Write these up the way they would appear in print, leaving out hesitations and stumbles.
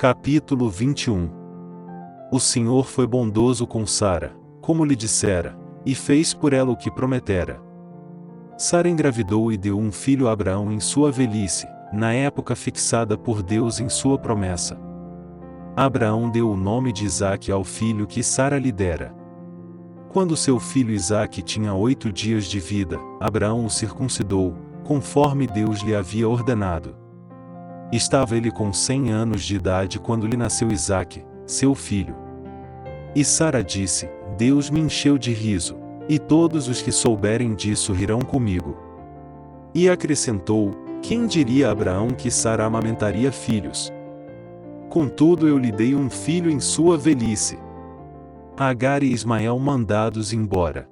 Capítulo 21. O Senhor foi bondoso com Sara, como lhe dissera, e fez por ela o que prometera. Sara engravidou e deu um filho a Abraão em sua velhice, na época fixada por Deus em sua promessa. Abraão deu o nome de Isaque ao filho que Sara lhe dera. Quando seu filho Isaque tinha 8 dias de vida, Abraão o circuncidou, conforme Deus lhe havia ordenado. Estava ele com 100 anos de idade quando lhe nasceu Isaque, seu filho. E Sara disse: Deus me encheu de riso, e todos os que souberem disso rirão comigo. E acrescentou: quem diria a Abraão que Sara amamentaria filhos? Contudo eu lhe dei um filho em sua velhice. Agar e Ismael mandados embora.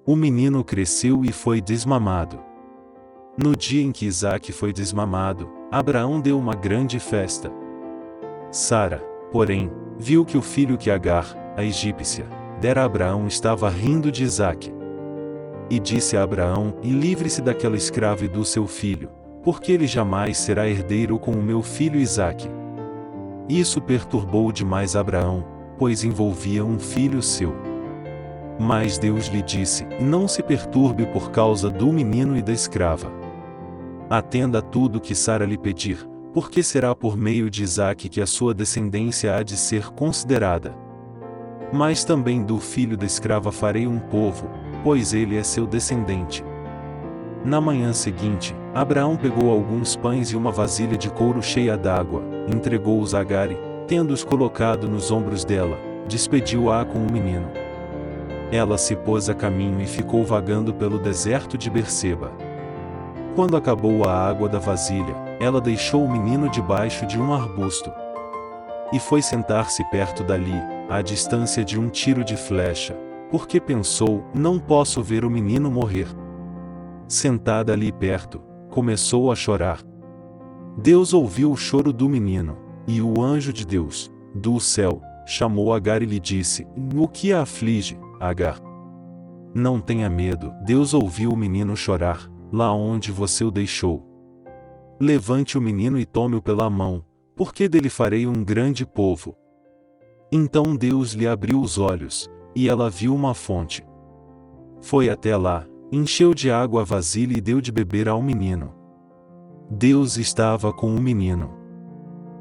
O menino cresceu e foi desmamado. No dia em que Isaque foi desmamado, Abraão deu uma grande festa. Sara, porém, viu que o filho que Agar, a egípcia, dera a Abraão estava rindo de Isaque. E disse a Abraão: e livre-se daquela escrava e do seu filho, porque ele jamais será herdeiro com o meu filho Isaque. Isso perturbou demais Abraão, pois envolvia um filho seu. Mas Deus lhe disse: não se perturbe por causa do menino e da escrava. Atenda a tudo que Sara lhe pedir, porque será por meio de Isaque que a sua descendência há de ser considerada. Mas também do filho da escrava farei um povo, pois ele é seu descendente. Na manhã seguinte, Abraão pegou alguns pães e uma vasilha de couro cheia d'água, entregou-os a Agar e, tendo-os colocado nos ombros dela, despediu-a com o menino. Ela se pôs a caminho e ficou vagando pelo deserto de Berseba. Quando acabou a água da vasilha, ela deixou o menino debaixo de um arbusto. E foi sentar-se perto dali, à distância de um tiro de flecha, porque pensou: não posso ver o menino morrer. Sentada ali perto, começou a chorar. Deus ouviu o choro do menino, e o anjo de Deus, do céu, chamou Agar e lhe disse: o que a aflige, Agar? Não tenha medo. Deus ouviu o menino chorar, lá onde você o deixou. Levante o menino e tome-o pela mão, porque dele farei um grande povo. Então Deus lhe abriu os olhos, e ela viu uma fonte. Foi até lá, encheu de água a vasilha e deu de beber ao menino. Deus estava com o menino.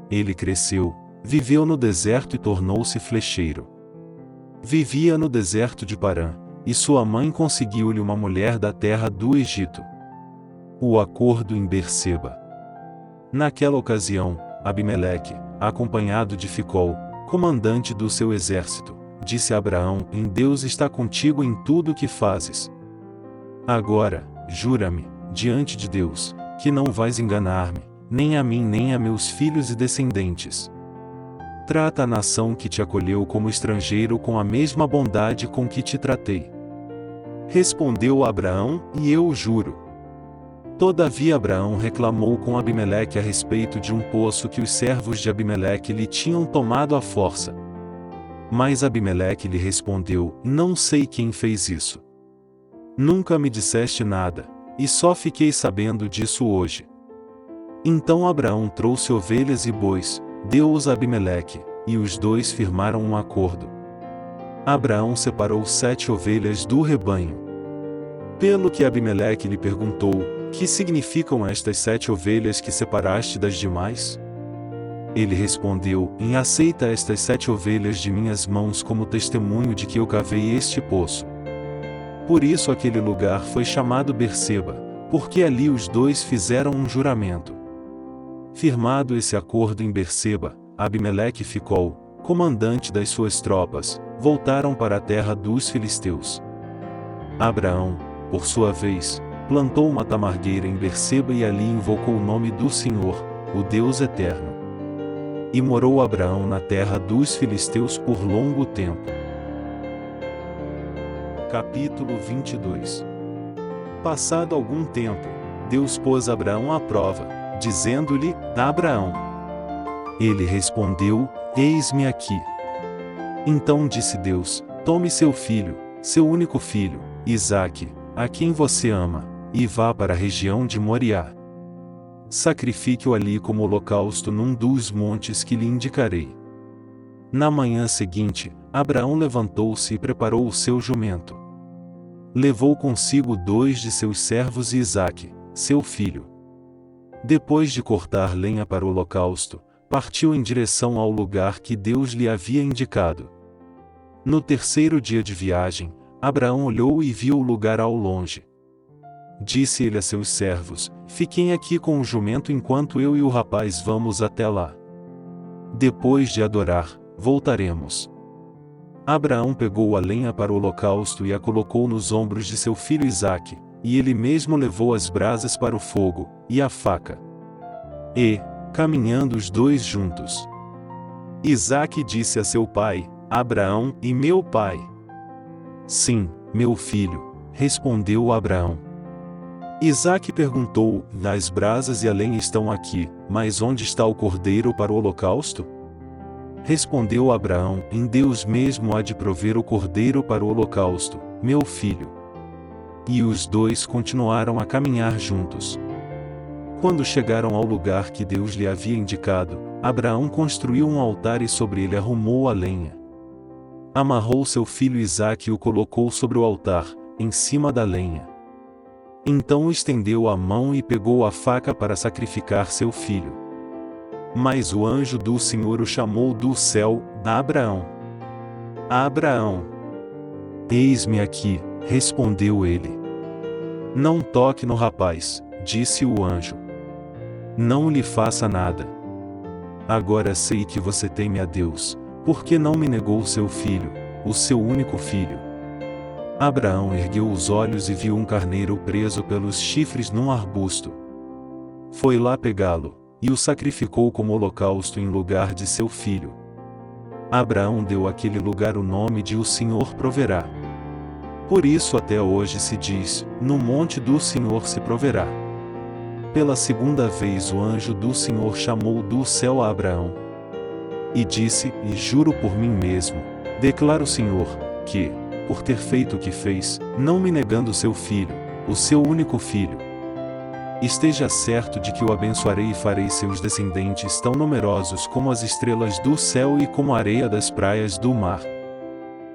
Ele cresceu, viveu no deserto e tornou-se flecheiro. Vivia no deserto de Parã, e sua mãe conseguiu-lhe uma mulher da terra do Egito. O acordo em Berseba. Naquela ocasião, Abimeleque, acompanhado de Ficol, comandante do seu exército, disse a Abraão: em Deus está contigo em tudo o que fazes. Agora, jura-me, diante de Deus, que não vais enganar-me, nem a mim nem a meus filhos e descendentes. Trata a nação que te acolheu como estrangeiro com a mesma bondade com que te tratei. Respondeu Abraão: e eu o juro. Todavia Abraão reclamou com Abimeleque a respeito de um poço que os servos de Abimeleque lhe tinham tomado à força. Mas Abimeleque lhe respondeu: não sei quem fez isso. Nunca me disseste nada, e só fiquei sabendo disso hoje. Então Abraão trouxe ovelhas e bois, deu-os a Abimeleque, e os dois firmaram um acordo. Abraão separou 7 ovelhas do rebanho. Pelo que Abimeleque lhe perguntou: que significam estas 7 ovelhas que separaste das demais? Ele respondeu: aceita estas 7 ovelhas de minhas mãos como testemunho de que eu cavei este poço. Por isso aquele lugar foi chamado Berseba, porque ali os dois fizeram um juramento. Firmado esse acordo em Berseba, Abimeleque e Ficol, comandante das suas tropas, voltaram para a terra dos filisteus. Abraão, por sua vez, plantou uma tamargueira em Berseba e ali invocou o nome do Senhor, o Deus eterno. E morou Abraão na terra dos filisteus por longo tempo. Capítulo 22. Passado algum tempo, Deus pôs Abraão à prova, dizendo-lhe: Abraão. Ele respondeu: eis-me aqui. Então disse Deus: tome seu filho, seu único filho, Isaque, a quem você ama, e vá para a região de Moriá. sacrifique-o ali como holocausto num dos montes que lhe indicarei. Na manhã seguinte, Abraão levantou-se e preparou o seu jumento. Levou consigo 2 de seus servos e Isaque, seu filho. Depois de cortar lenha para o holocausto, partiu em direção ao lugar que Deus lhe havia indicado. No terceiro dia de viagem, Abraão olhou e viu o lugar ao longe. Disse ele a seus servos: fiquem aqui com o jumento enquanto eu e o rapaz vamos até lá. Depois de adorar, voltaremos. Abraão pegou a lenha para o holocausto e a colocou nos ombros de seu filho Isaque, e ele mesmo levou as brasas para o fogo, e a faca. E, caminhando os 2 juntos, Isaque disse a seu pai: Abraão, e meu pai? Sim, meu filho, respondeu Abraão. Isaque perguntou: as brasas e a lenha estão aqui, mas onde está o cordeiro para o holocausto? Respondeu Abraão: em Deus mesmo há de prover o cordeiro para o holocausto, meu filho. E os 2 continuaram a caminhar juntos. Quando chegaram ao lugar que Deus lhe havia indicado, Abraão construiu um altar e sobre ele arrumou a lenha. Amarrou seu filho Isaque e o colocou sobre o altar, em cima da lenha. Então estendeu a mão e pegou a faca para sacrificar seu filho. Mas o anjo do Senhor o chamou do céu: Abraão! Abraão! Eis-me aqui, respondeu ele. Não toque no rapaz, disse o anjo. Não lhe faça nada. Agora sei que você teme a Deus, porque não me negou seu filho, o seu único filho. Abraão ergueu os olhos e viu um carneiro preso pelos chifres num arbusto. Foi lá pegá-lo, e o sacrificou como holocausto em lugar de seu filho. Abraão deu àquele lugar o nome de O Senhor Proverá. Por isso até hoje se diz: no monte do Senhor se proverá. Pela segunda vez o anjo do Senhor chamou do céu a Abraão. E disse: e juro por mim mesmo, declara o Senhor, que, por ter feito o que fez, não me negando seu filho, o seu único filho, esteja certo de que o abençoarei e farei seus descendentes tão numerosos como as estrelas do céu e como a areia das praias do mar.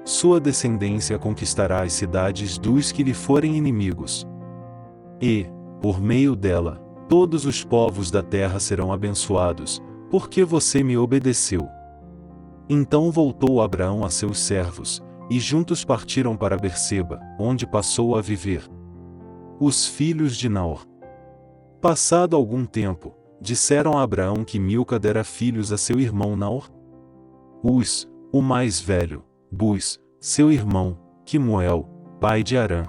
Sua descendência conquistará as cidades dos que lhe forem inimigos. E, por meio dela, todos os povos da terra serão abençoados, porque você me obedeceu. Então voltou Abraão a seus servos, e juntos partiram para Berseba, onde passou a viver. Os filhos de Naor. Passado algum tempo, disseram a Abraão que Milca dera filhos a seu irmão Naor. Uz, o mais velho, Buz, seu irmão, Quemuel, pai de Arã,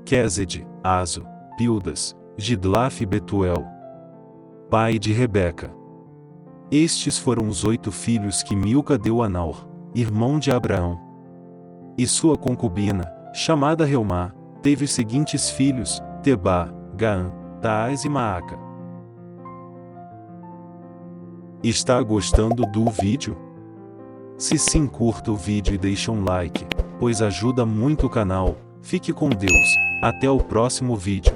Quezede, Azo, Pildas, Gidlaf e Betuel, pai de Rebeca. Estes foram os 8 filhos que Milca deu a Naor, irmão de Abraão. E sua concubina, chamada Reumá, teve os seguintes filhos: Tebá, Gaã, Taás e Maaca. Está gostando do vídeo? Se sim, curta o vídeo e deixe um like, pois ajuda muito o canal. Fique com Deus, até o próximo vídeo.